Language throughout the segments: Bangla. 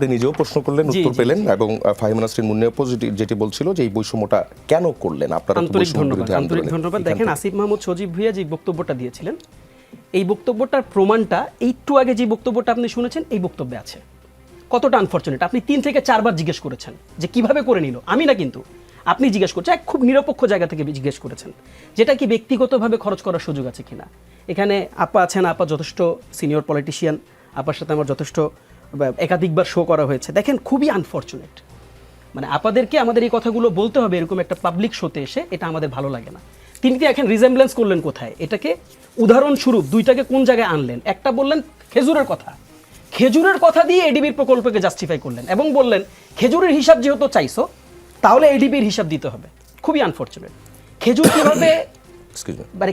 নিজেও প্রশ্ন করলেন, উত্তর পেলেন এবং ফাহিম নাসরিন মুন্নিও পজিটিভ যেটি বলছিল যে এই বৈষম্যটা কেন করলেন আপনারা। আন্তরিক ধন্যবাদ। দেখেন, আসিফ মাহমুদ সজীব ভুঁইয়া যে বক্তব্যটা দিয়েছিলেন, এই বক্তব্যটার প্রমাণটা একটু আগে যে বক্তব্যটা আপনি শুনেছেন এই বক্তব্যে আছে। কতটা আনফরচুনেট, আপনি 3 থেকে 4 বার জিজ্ঞেস করেছেন যে কিভাবে করে নিল, আমি না, কিন্তু আপনি জিজ্ঞেস করছেন, এক খুব নিরপেক্ষ জায়গা থেকে জিজ্ঞেস করেছেন যেটা কি ব্যক্তিগতভাবে খরচ করার সুযোগ আছে কিনা। এখানে আপা আছেন, আপা যথেষ্ট সিনিয়র পলিটিশিয়ান, আপার সাথে আমার যথেষ্ট একাধিকবার শো করা হয়েছে। দেখেন, খুবই আনফরচুনেট, মানে আপনাদেরকে আমাদের এই কথাগুলো বলতে হবে এরকম একটা পাবলিক শোতে এসে, এটা আমাদের ভালো লাগে না। তিনি কি এখন রিজেম্বলেন্স করলেন কোথায়, এটাকে উদাহরণস্বরূপ দুইটাকে কোন জায়গায় আনলেন। একটা বললেন খেজুরের কথা দিয়ে এডিবির প্রকল্পকে জাস্টিফাই করলেন এবং বললেন খেজুরের হিসাব যেহেতু চাইছো তাহলে এডিবির হিসাব দিতে হবে। খুবই আনফরচুনেট। খেজুর কিভাবে মানে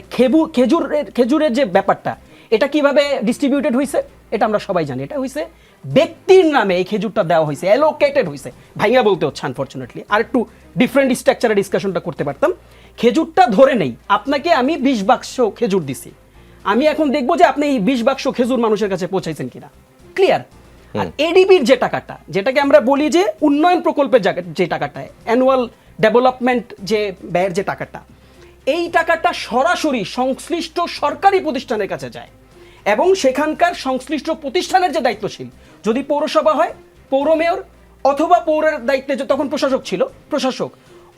খেজুরের যে ব্যাপারটা, এটা কিভাবে ডিস্ট্রিবিউটেড হয়েছে এটা আমরা সবাই জানি। এটা হয়েছে ব্যক্তির নামে এই খেজুরটা দেওয়া হয়েছে, অ্যালোকেটেড হয়েছে, ভাইয়া বলতে হচ্ছে আনফরচুনেটলি। আর একটু ডিফারেন্ট স্ট্রাকচারে ডিসকাশনটা করতে পারতাম। খেজুরটা ধরে নেই, আপনাকে আমি 20 বাক্স খেজুর দিছি, আমি এখন দেখবো যে আপনি এই 20 বাক্স খেজুর মানুষের কাছে পৌঁছাইছেন কিনা, ক্লিয়ার। আর এডিবির যে টাকাটা, যেটাকে আমরা বলি যে উন্নয়ন প্রকল্পের যে টাকাটা, অ্যানুয়াল ডেভেলপমেন্ট যে ব্যয়ের যে টাকাটা, এই টাকাটা সরাসরি সংশ্লিষ্ট সরকারি প্রতিষ্ঠানের কাছে যায় এবং সেখানকার সংশ্লিষ্ট প্রতিষ্ঠানের যে দায়িত্বশীল, যদি পৌরসভা হয় পৌর মেয়র, অথবা পৌরের দায়িত্বে তখন প্রশাসক ছিল প্রশাসক,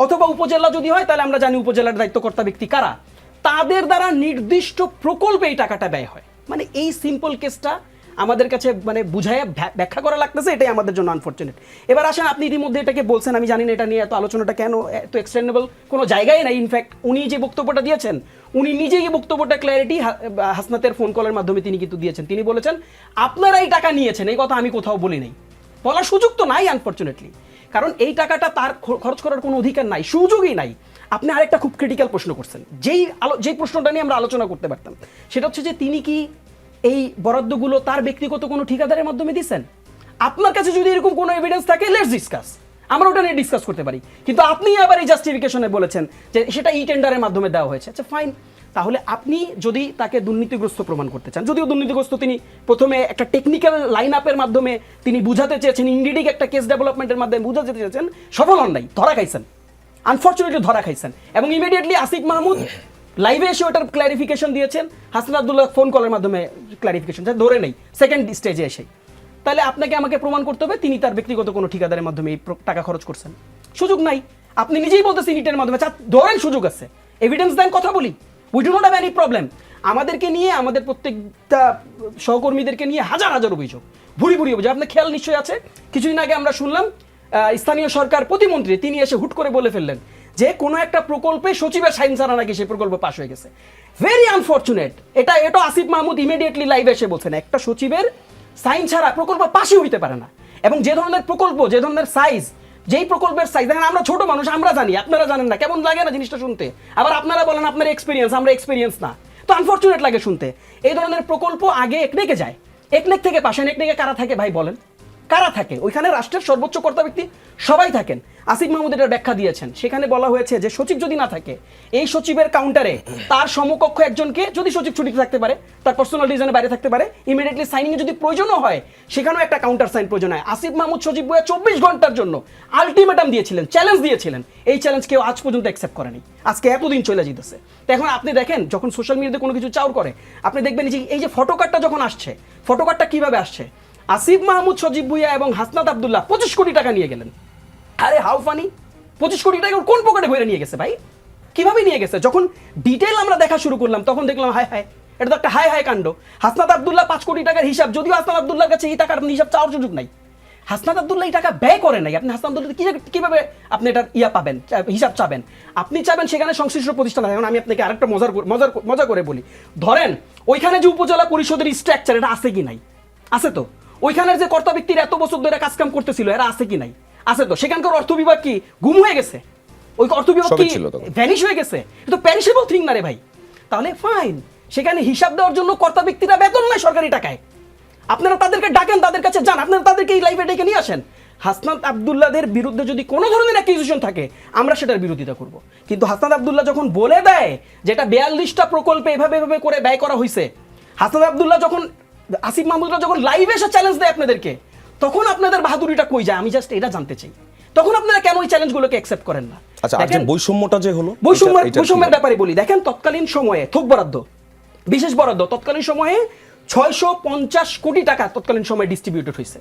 অথবা উপজেলা যদি হয় তাহলে আমরা জানি উপজেলার দায়িত্বকর্তা ব্যক্তি কারা, তাদের দ্বারা নির্দিষ্ট প্রকল্পে এই টাকাটা ব্যয় হয়। মানে এই সিম্পল কেসটা আমাদের কাছে মানে বুঝায় ব্যাখ্যা করা লাগতেছে, এটাই আমাদের জন্য আনফরচুনেট। এবার আসেন, আপনি ইতিমধ্যে এটাকে বলছেন, আমি জানি না এটা নিয়ে এত আলোচনাটা কেন, এত এক্সটেন্ডেবল কোনো জায়গায় নাই। ইনফ্যাক্ট উনি যে বক্তব্যটা দিয়েছেন, উনি নিজেই এই বক্তব্যটা ক্ল্যারিটি হাসনাতের ফোন কলের মাধ্যমে তিনি কিন্তু দিয়েছেন। তিনি বলেছেন আপনারা এই টাকা নিয়েছেন, এই কথা আমি কোথাও বলি নাই, বলার সুযোগ তো নাই আনফরচুনেটলি, কারণ এই টাকাটা তার খরচ করার কোনো অধিকার নাই, সুযোগই নাই। আপনি আরেকটা খুব ক্রিটিক্যাল প্রশ্ন করছেন, যেই প্রশ্নটা নিয়ে আমরা আলোচনা করতে পারতাম, সেটা হচ্ছে যে তিনি কি এই বরাদ্দগুলো তার ব্যক্তিগত কোনো ঠিকাদারের মাধ্যমে দিচ্ছেন? আপনার কাছে যদি এরকম কোনো এভিডেন্স থাকে, লেটস ডিসকাস, আমরা ওটা নিয়ে ডিসকাস করতে পারি। কিন্তু আপনি আবার এই জাস্টিফিকেশনে বলেছেন যে সেটা ই টেন্ডারের মাধ্যমে দেওয়া হয়েছে। আচ্ছা ফাইন, তাহলে আপনি যদি তাকে দুর্নীতিগ্রস্ত প্রমাণ করতে চান, যদিও দুর্নীতিগ্রস্ত তিনি প্রথমে একটা টেকনিক্যাল লাইন আপের মাধ্যমে তিনি বুঝাতে চেয়েছেন, ইনডিডিক একটা কেস ডেভেলপমেন্টের মাধ্যমে বুঝাতে চেয়েছেন, সফল হন নাই, ধরা খাইছেন, আনফরচুনেটলি ধরা খাইছেন। এবং ইমিডিয়েটলি আসিফ মাহমুদ লাইভে এসে ওটার ক্ল্যারিফিকেশন দিয়েছেন, হাসনাত আব্দুল্লাহ ফোন কলের মাধ্যমে ক্ল্যারিফিকেশন ধরে নেই সেকেন্ড স্টেজে এসে। তাহলে আপনাকে আমাকে প্রমাণ করতে হবে তিনি তার ব্যক্তিগত কোনো ঠিকাদারের মাধ্যমে এই টাকা খরচ করছেন, সুযোগ নাই। আপনি নিজেই বলতেছেন ইটের মাধ্যমে, ধরেন সুযোগ আছে, এভিডেন্স দেন, কথা বলি, we do not have any problem. আমাদেরকে নিয়ে, আমাদের প্রত্যেকটা সহকর্মীদেরকে নিয়ে হাজার হাজার অভিযোগ, ভুরি অভিযোগ। আপনার খেয়াল নিশ্চয়ই আছে, কিছুদিন আগে আমরা শুনলাম স্থানীয় সরকার প্রতিমন্ত্রী তিনি এসে হুট করে বলে ফেললেন যে কোনো একটা প্রকল্পে সচিবের সাইন ছাড়া নাকি সেই প্রকল্প পাস হয়ে গেছে। Very unfortunate. এটা আসিফ মাহমুদ ইমিডিয়েটলি লাইভে এসে বলছেন একটা সচিবের সাইন ছাড়া প্রকল্প পাশই হইতে পারে না। এবং যে ধরনের প্রকল্প, যে ধরনের সাইজ, যেই প্রকল্পের সাইজ, দেখেন আমরা ছোট মানুষ, আমরা জানি, আপনারা জানেন না, কেমন লাগে না জিনিসটা শুনতে। আবার আপনারা বলেন আপনার এক্সপিরিয়েন্স, আমরা এক্সপিরিয়েন্স না, তো আনফরচুনেট লাগে শুনতে। এই ধরনের প্রকল্প আগে একনেকে যায়, একনেক থেকে পাশেন, একনেকে কারা থাকে ভাই বলেন, কারা থাকে? ওইখানে রাষ্ট্রের সর্বোচ্চ কর্তা ব্যক্তি সবাই থাকেন। আসিফ মাহমুদ এটার ব্যাখ্যা দিয়েছেন, সেখানে বলা হয়েছে যে সচিব যদি না থাকে, এই সচিবের কাউন্টারে তার সমকক্ষ একজনকে, যদি সচিব ছুটিতে থাকতে পারে, তার পার্সোনাল রিজনে বাইরে থাকতে পারে, ইমিডিয়েটলি সাইনিং এ যদি প্রয়োজনও হয় সেখানেও একটা কাউন্টার সাইন প্রয়োজন হয়। আসিফ মাহমুদ সচিব বইয়া 24 ঘন্টার জন্য আলটিমেটাম দিয়েছিলেন, চ্যালেঞ্জ দিয়েছিলেন, এই চ্যালেঞ্জ কেউ আজ পর্যন্ত অ্যাকসেপ্ট করেনি। আজকে এতদিন চলে যেতেছে। তো এখন আপনি দেখেন, যখন সোশ্যাল মিডিয়াতে কোনো কিছু চাউর করে, আপনি দেখবেন যে এই যে ফটোকার্ডটা যখন আসছে, ফটোকার্ডটা কিভাবে আসছে, আসিফ মাহমুদ সজীব ভুঁইয়া এবং হাসনাত আব্দুল্লাহ 25 কোটি টাকা নিয়ে গেলেন। আরে হাউ ফানি, 25 কোটি টাকা কোন পকেটে ভরে নিয়ে গেছে ভাই, কিভাবে নিয়ে গেছে? যখন ডিটেল আমরা দেখা শুরু করলাম তখন দেখলাম হায় হায়, এটা তো একটা হায় হায় কাণ্ড। হাসনাত আব্দুল্লাহ 5 কোটি টাকার হিসাব, যদিও হাসনাত আব্দুল্লাহর কাছে এই টাকার হিসাব চাওয়ার সুযোগ নাই, হাসনাত আব্দুল্লাহ এই টাকা ব্যয় করে নাই। আপনি হাসনাত আব্দুল্লাহ কিভাবে আপনি এটার পাবেন, হিসাব চাবেন? আপনি চাবেন সেখানে সংশ্লিষ্ট প্রতিষ্ঠান। এখন আমি আপনাকে আরেকটা মজা করে বলি, ধরেন ওইখানে যে উপজেলা পরিষদের স্ট্রাকচার, এটা আছে কি নাই? আছে তো। ওইখানের যে কর্তা ব্যক্তির এত বছর ধরে কাজকাম করতেছিল, এরা আছে কি নাই? আছে তো। সেখানকার অর্থ বিভাগ কি গুম হয়ে গেছে? ওই অর্থ বিভাগ কি ভ্যানিশ হয়ে গেছে? এটা তো প্যারিশেবল থিং না রে ভাই। তাহলে ফাইন, সেখানে হিসাব দেওয়ার জন্য কর্তা ব্যক্তিরা বেতন নেয় সরকারি টাকায়, আপনারা তাদেরকে ডাকেন, তাদের কাছে যান, আপনারা তাদেরকে এই লাইভে ডেকে নিয়ে আসেন। হাসনাত আব্দুল্লাহদের বিরুদ্ধে যদি কোনো ধরনের অ্যাকিউজেশন থাকে, আমরা সেটার বিরোধিতা করব। কিন্তু হাসনাত আব্দুল্লাহ যখন বলে দেয় যেটা 42টা প্রকল্পে এভাবে করে ব্যয় করা হয়েছে, হাসনাত আব্দুল্লাহ যখন, আসিফ মাহমুদরা যখন লাইভে এসে চ্যালেঞ্জ দেয় আপনাদেরকে, তখন আপনাদের বাহাদুরিটা কই যায় আমি জাস্ট এটা জানতে চাই। তখন আপনারা কেন ওই চ্যালেঞ্জগুলোকে অ্যাকসেপ্ট করেন না? আচ্ছা, আর যে বৈষম্যটা যে হলো, বৈষম্যের ব্যাপারে বলি, দেখেন তৎকালীন সময়ে থোক বরাদ্দ, বিশেষ বরাদ্দ তৎকালীন সময়ে 650 কোটি টাকা তৎকালীন সময়ে ডিস্ট্রিবিউটেড হয়েছে,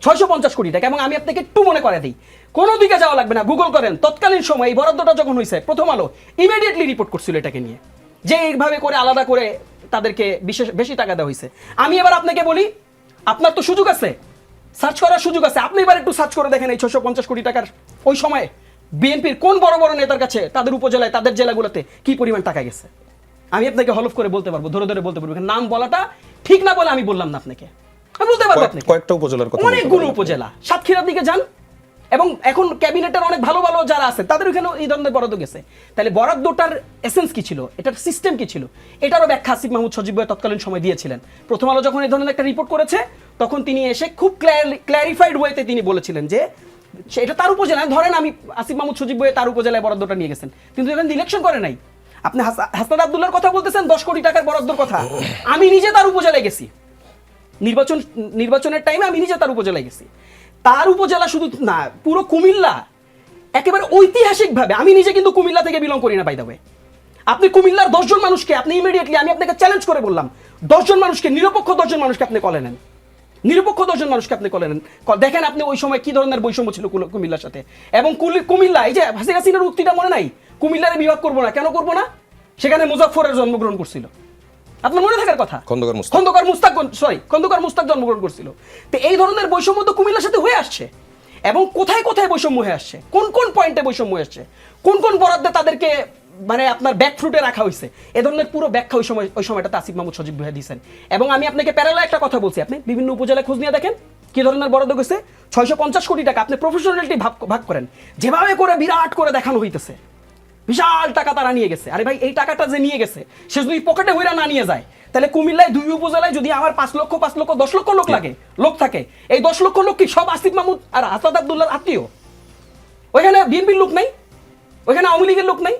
650 কোটি টাকা। এবং আমি আপনাকে একটু মনে করে দিই, কোনো দিকে যাওয়া লাগবে না, গুগল করেন তৎকালীন সময় এই বরাদ্দটা যখন হয়েছে, প্রথম আলো ইমিডিয়েটলি রিপোর্ট করছিল এটাকে নিয়ে, যে এইভাবে করে আলাদা করে তাদেরকে বেশি টাকা দেওয়া হয়েছে। আমি এবার আপনাকে বলি, আপনার তো সুযোগ আছে, সার্চ করার সুযোগ আছে, আপনি এবার একটু সার্চ করে দেখেন এই 650 কোটি টাকার ওই সময় বিএনপির কোন বড় বড় নেতার কাছে তাদের উপজেলায় তাদের জেলাগুলোতে কি পরিমাণ টাকা গেছে। আমি আপনাকে হলফ করে বলতে পারবো, ধরে ধরে বলতে পারবো, নাম বলাটা ঠিক না বলে আমি বললাম না আপনাকে, আমি বলতে পারবো আপনাকে কয়েকটা উপজেলার কথা, অনেকগুলো উপজেলা, সাতক্ষীরার দিকে যান, এবং এখন ক্যাবিনেটের অনেক ভালো ভালো যারা আছে তাদের ওখানে এই ধরনের বরাদ্দ গেছে। তাহলে বরাদ্দটার এসেন্স কি ছিল, এটার সিস্টেম কি ছিল, এটারও ব্যাখ্যা আসিফ মাহমুদ সজীব ভাই তৎকালীন সময় দিয়েছিলেন। প্রথম আলো যখন এই ধরনের একটা রিপোর্ট করেছে, তখন তিনি এসে খুব ক্ল্যারিফাইড ওয়েতে তিনি বলেছিলেন যে এটা তার উপজেলায়, ধরেন আমি আসিফ মাহমুদ সজীব ভাই তার উপজেলায় বরাদ্দটা নিয়ে গেছেন, কিন্তু এখানে ইলেকশন করে নাই। আপনি হাসনাত আব্দুল্লাহর কথা বলতেছেন 10 কোটি টাকার বরাদ্দর কথা, আমি নিজে তার উপজেলায় গেছি, নির্বাচনের টাইমে আমি নিজে তার উপজেলায় গেছি। তার উপজেলা শুধু না, পুরো কুমিল্লা একেবারে ঐতিহাসিকভাবে, আমি নিজে কিন্তু কুমিল্লা থেকে বিলং করি না বাই দ্য ওয়ে। আপনি কুমিল্লার 10 জন মানুষকে আপনি ইমিডিয়েটলি, আমি আপনাকে চ্যালেঞ্জ করে বললাম, 10 জন মানুষকে, নিরপেক্ষ 10 জন মানুষকে আপনি কলে নেন, নিরপেক্ষ 10 জন মানুষকে আপনি কলে নেন, দেখেন আপনি ওই সময় কি ধরনের বৈষম্য ছিল কুমিল্লার সাথে। এবং কুমিল্লা, এই যে হাসিনা হাসিনার উক্তিটা মনে নাই, কুমিল্লারে বিভাগ করবো না, কেন করবো না, সেখানে মুজাফফরের জন্মগ্রহণ করছিল, আপনার মনে থাকার কথা, খন্দকার মুস্তাক জন্মগ্রহণ করছিল। তো এই ধরনের বৈষম্য তো কুমিল্লার সাথে হয়ে আসছে, এবং কোথায় কোথায় বৈষম্য হয়ে আসছে, কোন কোন পয়েন্টে বৈষম্য হয়ে আসছে, কোন কোন বরাদ্দে তাদেরকে মানে আপনার ব্যাকফুটে রাখা হয়েছে, এ ধরনের পুরো ব্যাখ্যা ওই সময়টাতে আসিফ মাহমুদ সজীব ভাই দিয়েছেন। এবং আমি আপনাকে প্যারালাল একটা কথা বলছি, আপনি বিভিন্ন উপজেলায় খোঁজ নিয়ে দেখেন কি ধরনের বরাদ্দ গেছে। 650 কোটি টাকা আপনি প্রফেশনালিটি ভাগ করেন, যেভাবে করে বিরাট করে দেখানো হইতেছে, বিশাল টাকা তারা নিয়ে গেছে। আরে ভাই, এই টাকাটা যে নিয়ে গেছে, সে যদি পকেটে হইরা না নিয়ে যায়, তাহলে কুমিল্লায় 2 উপজেলায় যদি আমার 5 লক্ষ 10 লক্ষ লোক থাকে, এই 10 লক্ষ লোক কি সব আসিফ মাহমুদ আর হাসনাত আব্দুল্লাহর আত্মীয়? ওইখানে লোক নাই, ওইখানে আওয়ামী লীগের লোক নাই।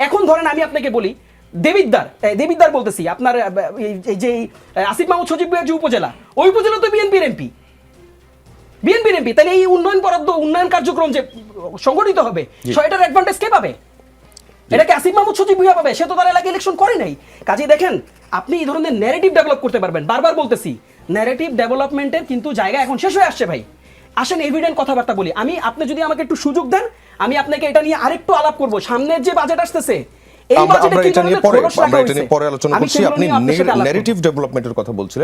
এখন ধরেন আমি আপনাকে বলি, দেবিদ্দার বলতেছি, আপনার এই যে আসিফ মাহমুদ সজীব ভাইয়ের যে উপজেলা, ওই উপজেলা তো বিএনপির এমপি, তাহলে এই উন্নয়ন কার্যক্রম যে সংগঠিত হবে, এটার অ্যাডভান্টেজ কে পাবে? এটাকে আসিফ মাহমুদ সজীব ভুইয়া পাবে, সে তো তার এলাকায় ইলেকশন করে নাই। কাজেই দেখেন, আপনি এই ধরনের ন্যারেটিভ ডেভেলপ করতে পারবেন, বারবার বলতেছি, ন্যারেটিভ ডেভেলপমেন্টের কিন্তু জায়গা এখন শেষ হয়ে আসছে ভাই। আসেন এভিডেন্ট কথাবার্তা বলি। আপনি যদি আমাকে একটু সুযোগ দেন, আমি আপনাকে এটা নিয়ে আরেকটু আলাপ করব। সামনের যে বাজেট আসতেছে, এই বাজেটে কি ধরনের খরচ রাখা হয়েছে, পরে আলোচনা করছি। আপনি ন্যারেটিভ ডেভেলপমেন্টের কথা বলছিলেন।